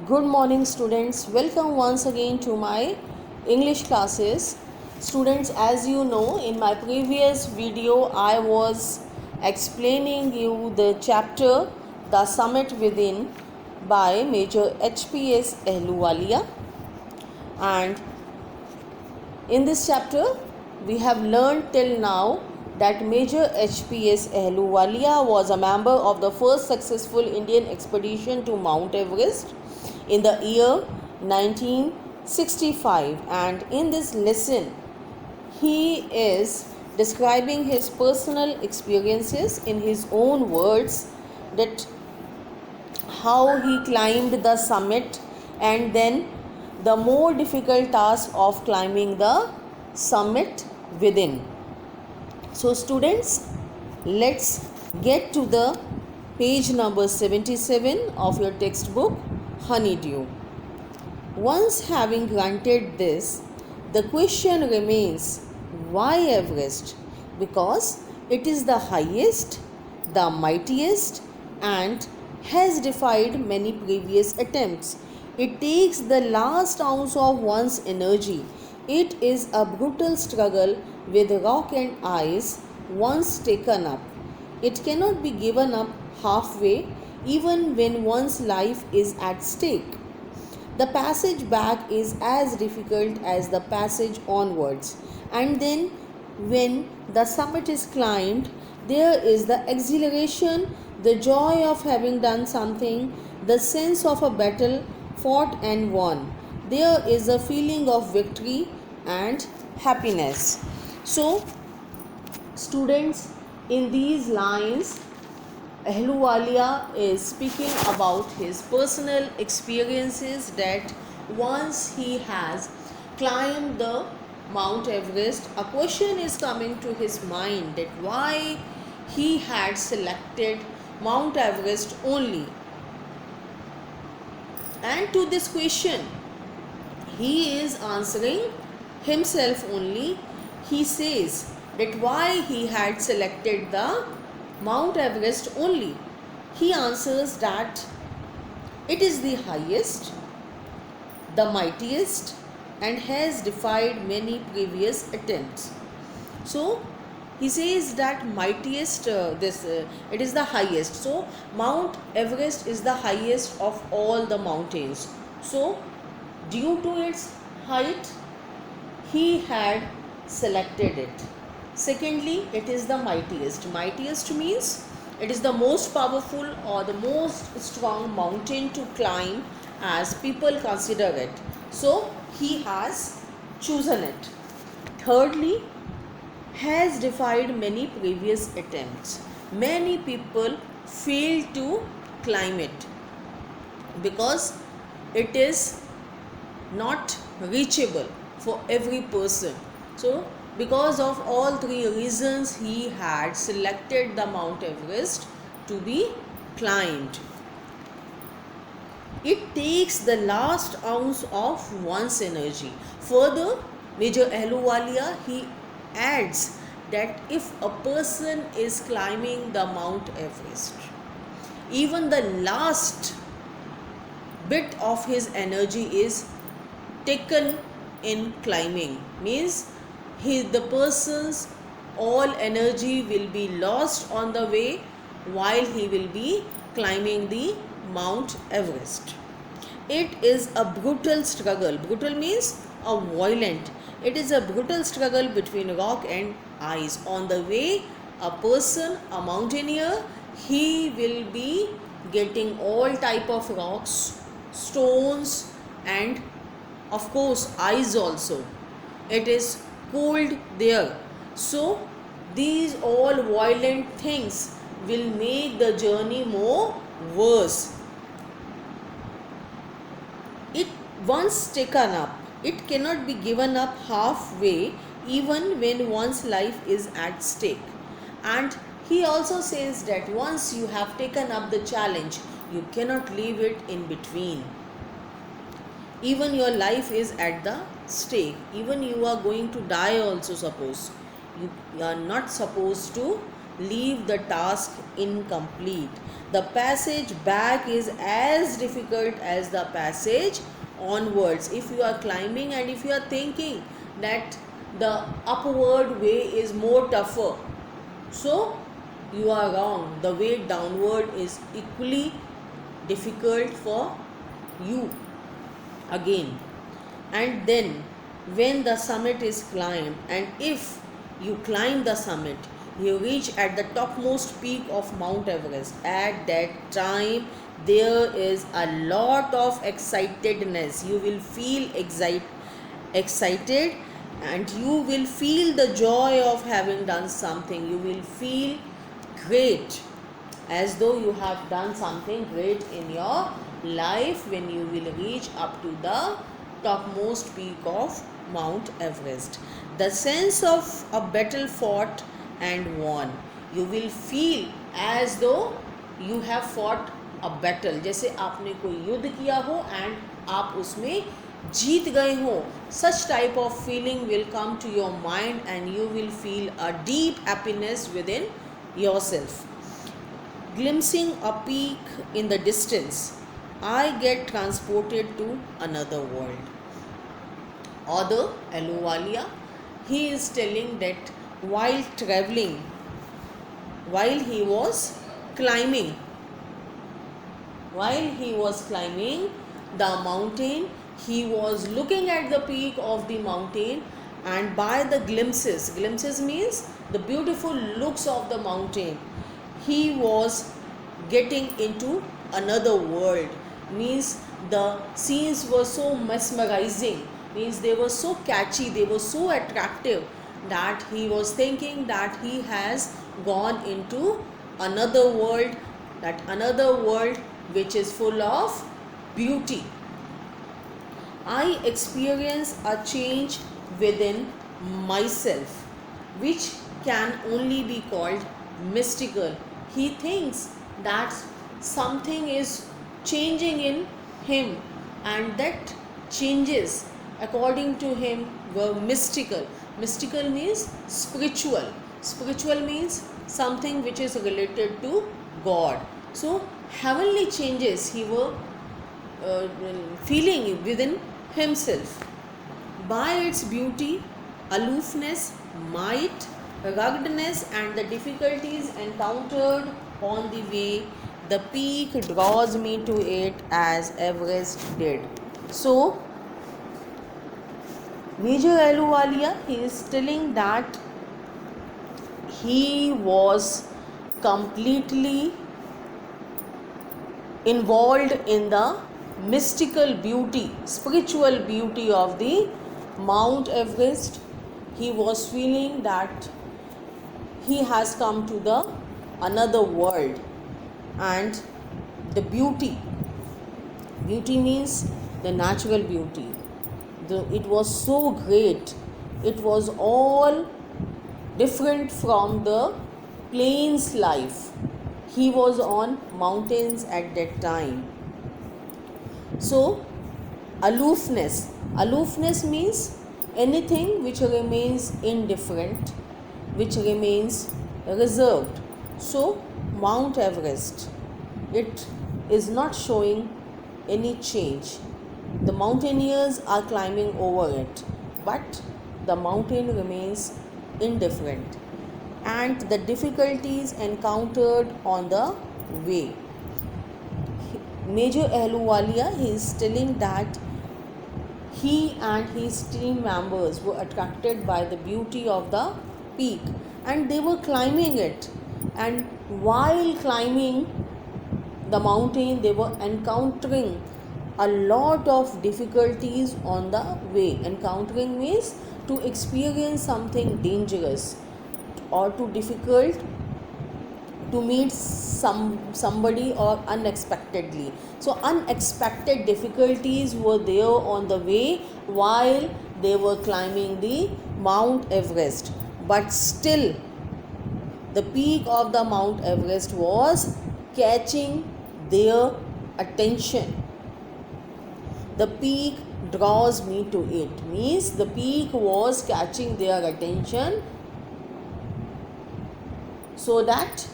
Good morning, students. Welcome once again to my English classes. Students, as you know, in my previous video, I was explaining you the chapter The Summit Within by Major HPS Ahluwalia. And in this chapter, we have learned till now that Major HPS Ahluwalia was a member of the first successful Indian expedition to Mount Everest in the year 1965, and in this lesson he is describing his personal experiences in his own words, that how he climbed the summit and then the more difficult task of climbing the summit within. So students, let's get to the page number 77 of your textbook, Honeydew. Once having granted this, the question remains, why Everest? Because it is the highest, the mightiest, and has defied many previous attempts. It takes the last ounce of one's energy. It is a brutal struggle with rock and ice once taken up. It cannot be given up halfway, even when one's life is at stake. The passage back is as difficult as the passage onwards, and then when the summit is climbed, there is the exhilaration, the joy of having done something, the sense of a battle fought and won. There is a feeling of victory and happiness. So, students, in these lines, Ahluwalia is speaking about his personal experiences, that once he has climbed the Mount Everest, a question is coming to his mind, that why he had selected Mount Everest only. And to this question, he is answering himself only. He says that why he had selected the Mount Everest only. He answers that it is the highest, the mightiest, and has defied many previous attempts. So he says that mightiest, it is the highest. So Mount Everest is the highest of all the mountains. So due to its height, he had selected it. Secondly, it is the mightiest. Mightiest means it is the most powerful or the most strong mountain to climb as people consider it. So he has chosen it. Thirdly, has defied many previous attempts. Many people fail to climb it because it is not reachable for every person. So because of all three reasons, he had selected the Mount Everest to be climbed. It takes the last ounce of one's energy. Further, Major Ahluwalia, he adds that if a person is climbing the Mount Everest, even the last bit of his energy is taken in climbing, means the person's all energy will be lost on the way while he will be climbing the Mount Everest. It is a brutal struggle. Brutal means a violent. It is a brutal struggle between rock and ice. On the way, a person, a mountaineer, he will be getting all type of rocks, stones, and of course ice also. It is cold there. So these all violent things will make the journey more worse. It once taken up, it cannot be given up halfway, even when one's life is at stake. And he also says that once you have taken up the challenge, you cannot leave it in between. Even your life is at the stake, even you are going to die also, suppose you are not supposed to leave the task incomplete. The passage back is as difficult as the passage onwards. If you are climbing and if you are thinking that the upward way is more tougher, so you are wrong. The way downward is equally difficult for you again. And then when the summit is climbed, and if you climb the summit, you reach at the topmost peak of Mount Everest. At that time there is a lot of excitedness. You will feel excited, and you will feel the joy of having done something. You will feel great, as though you have done something great in your life when you will reach up to the topmost peak of Mount Everest. The sense of a battle fought and won. You will feel as though you have fought a battle. जैसे आपने कोई युद्ध किया हो and आप उसमें जीत गए हो. Such type of feeling will come to your mind and you will feel a deep happiness within yourself. Glimpsing a peak in the distance, I get transported to another world. Author Ahluwalia, he is telling that while traveling, while he was climbing the mountain, he was looking at the peak of the mountain, and by the glimpses means the beautiful looks of the mountain, he was getting into another world. Means the scenes were so mesmerizing, means they were so catchy, they were so attractive, that he was thinking that he has gone into another world, that another world which is full of beauty. I experience a change within myself, which can only be called mystical. He thinks that something is changing in him, and that changes according to him were mystical. Mystical means spiritual. Spiritual means something which is related to God. So heavenly changes he were feeling within himself. By its beauty, aloofness, might, ruggedness, and the difficulties encountered on the way, the peak draws me to it as Everest did. So, Major Ahluwalia, he is telling that he was completely involved in the mystical beauty, spiritual beauty of the Mount Everest. He was feeling that he has come to the another world, and the beauty means the natural beauty. It was so great. It was all different from the plains life. He was on mountains at that time. So aloofness means anything which remains indifferent, which remains reserved. So Mount Everest, it is not showing any change. The mountaineers are climbing over it, but the mountain remains indifferent, and the difficulties encountered on the way. Major Ahluwalia, he is telling that he and his team members were attracted by the beauty of the peak, and they were climbing it. And while climbing the mountain, they were encountering a lot of difficulties on the way. Encountering means to experience something dangerous or too difficult, to meet somebody or unexpectedly. So unexpected difficulties were there on the way while they were climbing the Mount Everest. But still, the peak of the Mount Everest was catching their attention. The peak draws me to it, means the peak was catching their attention. so that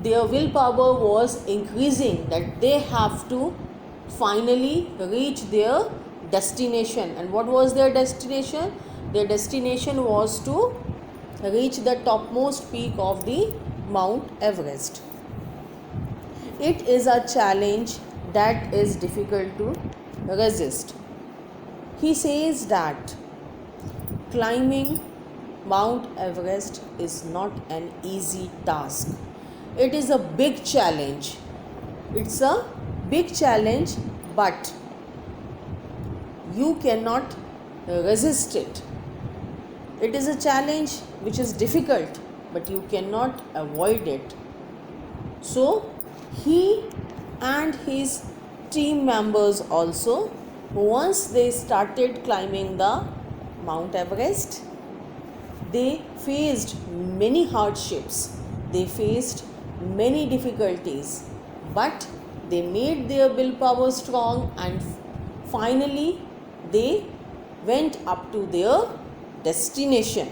their willpower was increasing, that they have to finally reach their destination. And what was their destination? Their destination was to reach the topmost peak of the Mount Everest. It is a challenge that is difficult to resist. He says that climbing Mount Everest is not an easy task. It is a big challenge. It's a big challenge, but you cannot resist it. It is a challenge which is difficult, but you cannot avoid it. So, he and his team members also, once they started climbing the Mount Everest, they faced many hardships, they faced many difficulties, but they made their willpower strong, and finally they went up to their destination.